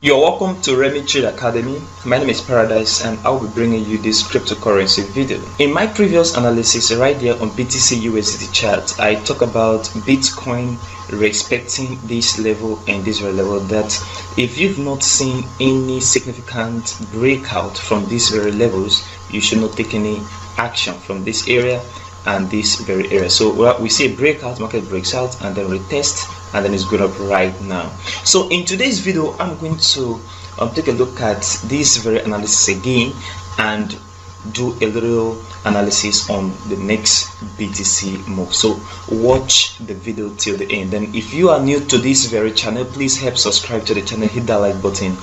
You're welcome to Remit Trade Academy. My name is Paradise and I'll be bringing you this cryptocurrency video. In my previous analysis right here on BTC USDT chart, I talk about Bitcoin respecting this level and this very level, that if you've not seen any significant breakout from these very levels, you should not take any action from this area and this very area. So we see a breakout, market breaks out and then retest, and then it's going up right now. So in today's video, I'm going to take a look at this very analysis again and do a little analysis on the next BTC move. So watch the video till the end. And if you are new to this very channel, please help subscribe to the channel, hit that like button,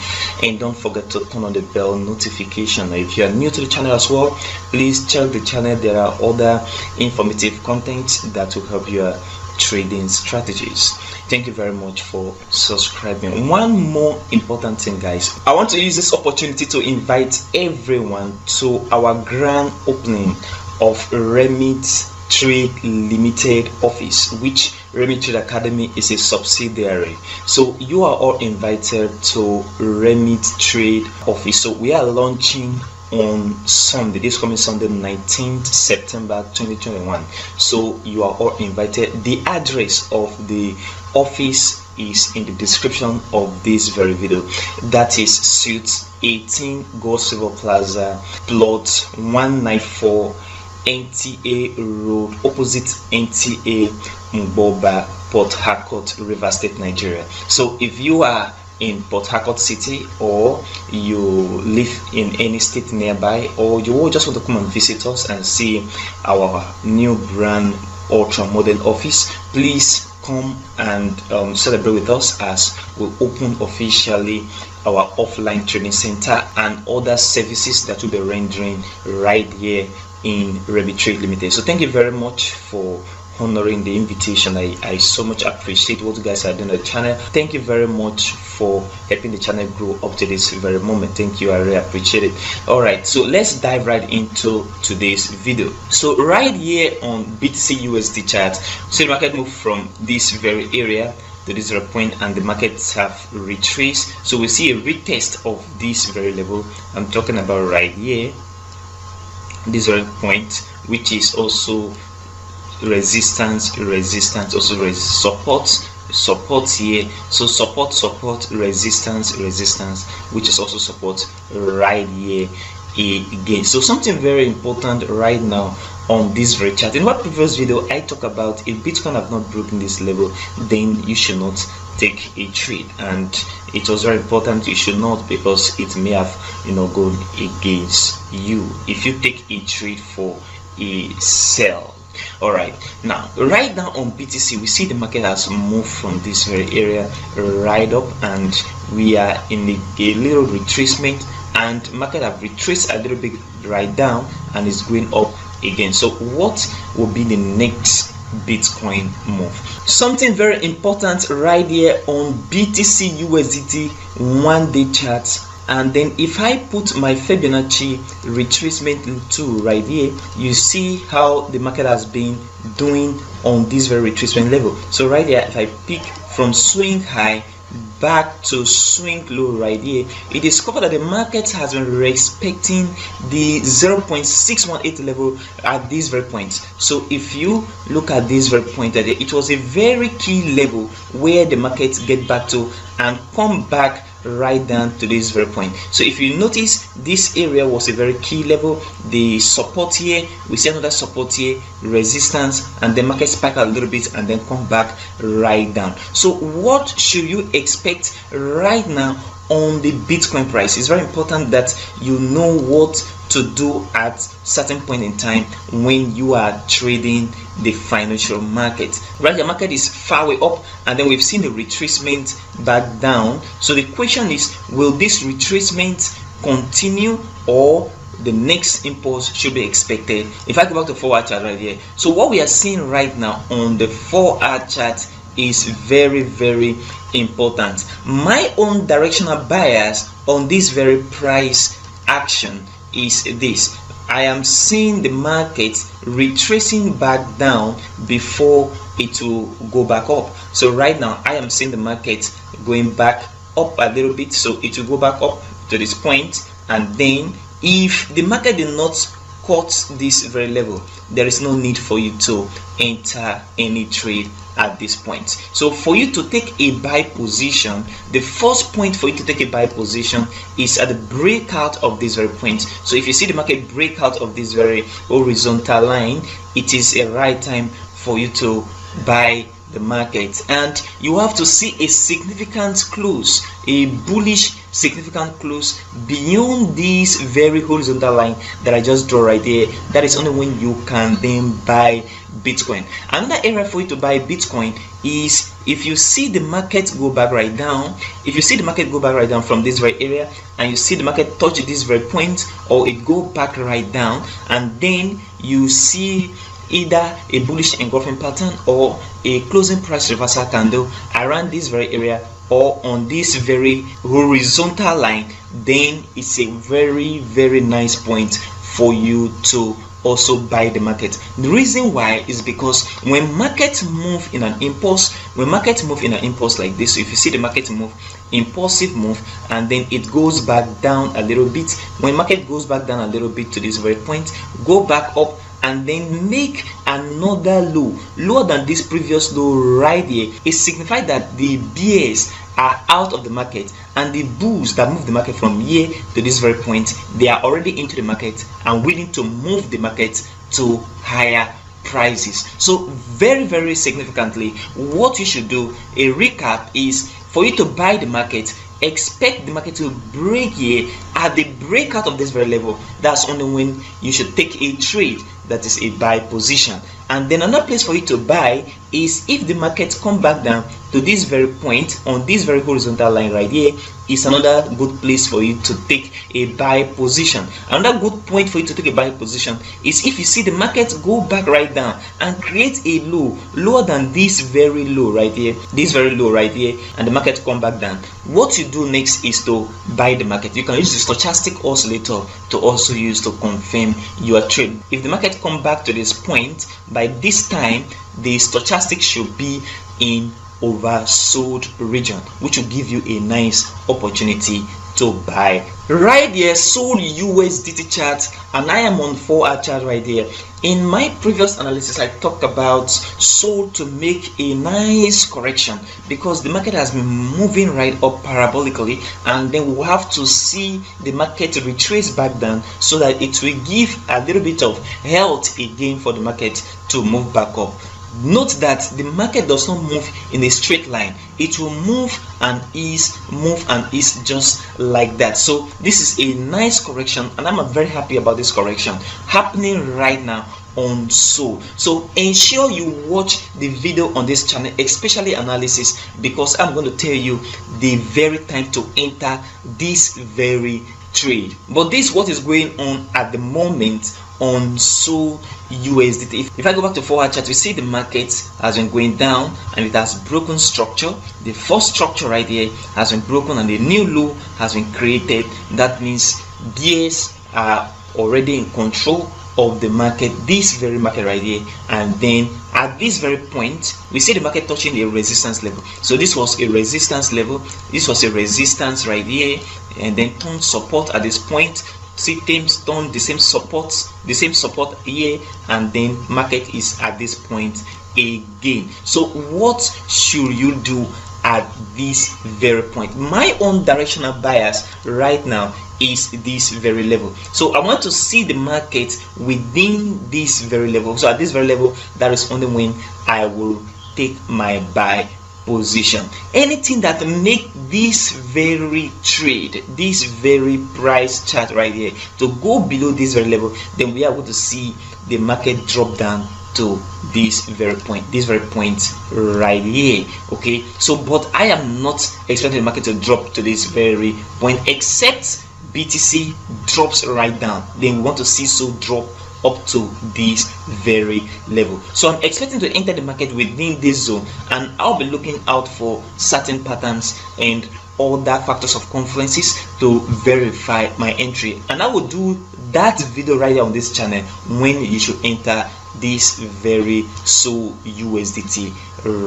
and don't forget to turn on the bell notification. If you are new to the channel as well, please check the channel. There are other informative content that will help your trading strategies. Thank you very much for subscribing. One more important thing, guys, I want to use this opportunity to invite everyone to our grand opening of Remit Trade Limited office, which Remit Trade Academy is a subsidiary. So you are all invited to Remit Trade office. So we are launching on Sunday, this coming Sunday, 19th September 2021. So you are all invited. The address of the office is in the description of this very video. That is Suite 18 Gold Silver Plaza, plot 194, NTA Road, opposite NTA Mboba, Port Harcourt, River State, Nigeria. So if you are in Port Harcourt City, or you live in any state nearby, or you just want to come and visit us and see our new brand ultra modern office, please come and celebrate with us as we open officially our offline training center and other services that will be rendering right here in Remit Trade Limited. So thank you very much for honoring the invitation. I so much appreciate what you guys are doing on the channel. Thank you very much for helping the channel grow up to this very moment. Thank you, I really appreciate it. All right, so let's dive right into today's video. So right here on BTC USD chart, so the market moved from this very area to this 0 point, and the markets have retraced. So we see a retest of this very level I'm talking about right here, this 0 point, which is also resistance, also support here. So support, resistance, which is also support right here again. So something very important right now on this very chart. In what previous video I talk about, if Bitcoin have not broken this level, then you should not take a trade, and it was very important you should not, because it may have gone against you if you take a trade for a sell. All right, now right now on BTC, we see the market has moved from this very area right up, and we are in a little retracement, and market have retraced a little bit right down and is going up again. So what will be the next Bitcoin move? Something very important right here on BTC USDT 1-day charts. And then if I put my Fibonacci retracement tool right here, you see how the market has been doing on this very retracement level. So right here, if I pick from swing high back to swing low right here, it is discovered that the market has been respecting the 0.618 level at this very point. So if you look at this very point, that it was a very key level where the market get back to and come back right down to this very point. So if you notice, this area was a very key level, the support here, we see another support here, resistance, and the market spike a little bit and then come back right down. So what should you expect right now on the Bitcoin price? It's very important that you know what to do at certain point in time when you are trading the financial market. Right, the market is far way up, and then we've seen the retracement back down. So the question is, will this retracement continue, or the next impulse should be expected? If I go back to 4-hour chart right here, so what we are seeing right now on the 4-hour chart is very, very important. My own directional bias on this very price action is this: I am seeing the market retracing back down before it will go back up. So right now I am seeing the market going back up a little bit, so it will go back up to this point, and then if the market did not cut this very level, there is no need for you to enter any trade at this point. So for you to take a buy position, the first point for you to take a buy position is at the breakout of this very point. So if you see the market break out of this very horizontal line, it is a right time for you to buy the market, and you have to see a significant close, a bullish significant close beyond this very horizontal line that I just draw right there. That is only when you can then buy Bitcoin. Another area for you to buy Bitcoin is if you see the market go back right down. If you see the market go back right down from this very area, and you see the market touch this very point, or it go back right down, and then you see either a bullish engulfing pattern or a closing price reversal candle around this very area or on this very horizontal line, then it's a very nice point for you to also buy the market. The reason why is because when markets move in an impulse, like this, so if you see the market move, impulsive move, and then it goes back down a little bit, when market goes back down a little bit to this very point, go back up and then make another low lower than this previous low right here, it signifies that the bears are out of the market, and the bulls that move the market from here to this very point, they are already into the market and willing to move the market to higher prices. So very significantly, what you should do, a recap, is for you to buy the market, expect the market to break here at the breakout of this very level. That's only when you should take a trade, that is a buy position. And then another place for you to buy is if the market come back down to this very point on this very horizontal line right here, is another good place for you to take a buy position. Another good point for you to take a buy position is if you see the market go back right down and create a low lower than this very low right here, and the market come back down. What you do next is to buy the market. You can use the stochastic oscillator to also use to confirm your trade. If the market come back to this point, by this time the stochastic should be in oversold region, which will give you a nice opportunity to buy. Right here, sold USDT chart, and I am on 4-hour chart right here. In my previous analysis, I talked about sold to make a nice correction because the market has been moving right up parabolically, and then we'll have to see the market retrace back down so that it will give a little bit of health again for the market to move back up. Note that the market does not move in a straight line. It will move and ease just like that. So this is a nice correction, and I'm very happy about this correction happening right now on SOL. So ensure you watch the video on this channel, especially analysis, because I'm going to tell you the very time to enter this very trade. But this is what is going on at the moment on SOL USDT. If I go back to 4-hour chart, we see the market has been going down and it has broken structure. The first structure right here has been broken and a new low has been created. That means bears are already in control of the market, this very market right here. And then at this very point, we see the market touching a resistance level. So this was a resistance level, this was a resistance right here, and then turned support at this point. See things turn the same support here, and then market is at this point again. So what should you do at this very point? My own directional bias right now is this very level. So I want to see the market within this very level. So at this very level, that is only when I will take my buy position. Anything that make this very trade, this very price chart right here to go below this very level, then we are going to see the market drop down to this very point right here. Okay, so but I am not expecting the market to drop to this very point, except BTC drops right down. Then we want to see so drop up to this very level. So I'm expecting to enter the market within this zone, and I'll be looking out for certain patterns and other factors of confluences to verify my entry, and I will do that video right here on this channel when you should enter this very SOL USDT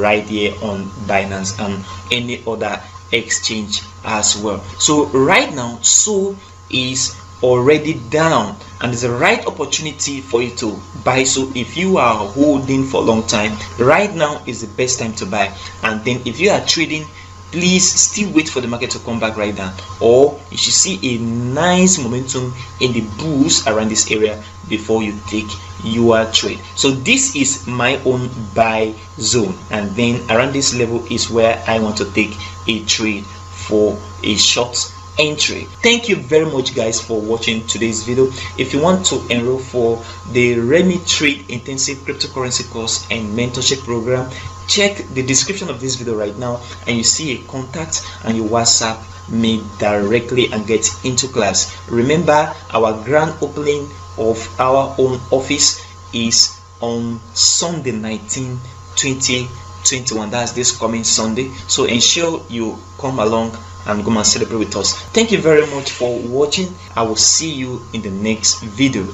right here on Binance and any other Exchange as well. So right now, so is already down, and it's the right opportunity for you to buy. So if you are holding for a long time, right now is the best time to buy. And then if you are trading, please still wait for the market to come back right down, or you should see a nice momentum in the bulls around this area before you take your trade. So this is my own buy zone, and then around this level is where I want to take a trade for a short entry. Thank you very much guys for watching today's video. If you want to enroll for the Remit Trade Intensive Cryptocurrency course and mentorship program, check the description of this video right now, and you see a contact, and you WhatsApp me directly and get into class. Remember, our grand opening of our own office is on Sunday 19 2021. That's this coming Sunday, so ensure you come along and come and celebrate with us. Thank you very much for watching. I will see you in the next video.